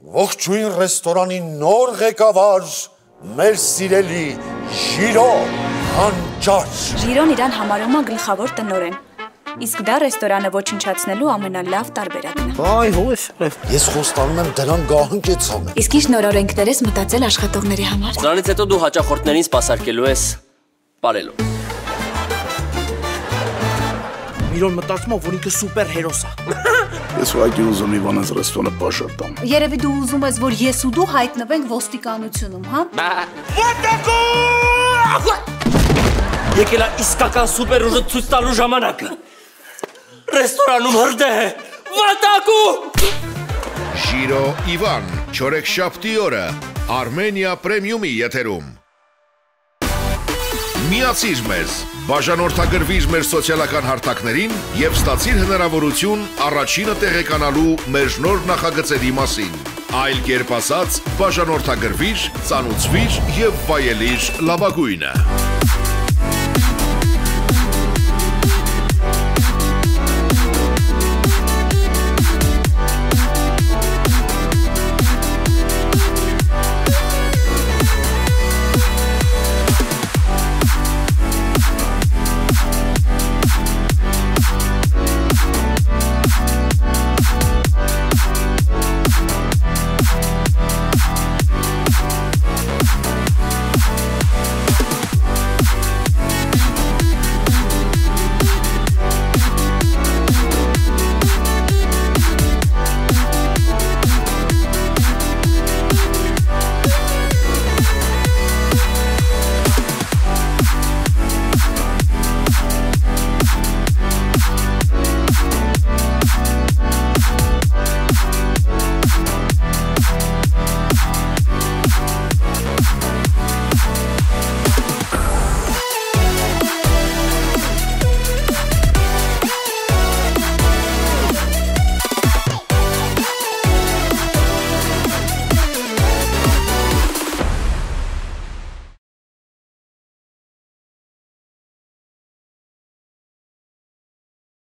Ողջույն ռեստորանի նոր ղեկավար մեր սիրելի Ժիրո Հանճար։ Ժիրոն իրան համարում է գլխավոր տնօրեն։ Իսկ դա ռեստորանը ոչնչացնելու ամենալավ տարբերակն է։ Այ հույս։ Ես խոստանում եմ դրան գահանջեց անել։ Իսկ ինչ նոր օրենքներ ես մտածել աշխատողների համար։ Դրանից հետո դու հաճախորդներին սպասարկելու ես բարելով։ Միրոն մտածում է, որ ինքը սուպեր հերոս է։ Ես ուղղակի ուզում Իվանից ռեստորանը բաժարտամ։ Երևի դու ուզում ես, որ ես ու դու հայտնվենք ոստիկանությունում, հա։ Եկել է իսկական սուպեր ուժը ցույց տալու ժամանակը։ Ռեստորանում հրդեհ է։ Վատակու։ Ժիրո Իվան, չորեքշաբթի օրը Armenia Premium-ի եթերում։ Միացիր մեզ, բաժանորդագրվիր մեր սոցիալական հարթակներին և ստացիր հնարավորություն առաջինը տեղեկանալու մեր նոր նախագծերի մասին։ Այլ կերպ ասած, բաժանորդագրվիր, ծանուցվիր և վայելիր լավագույնը։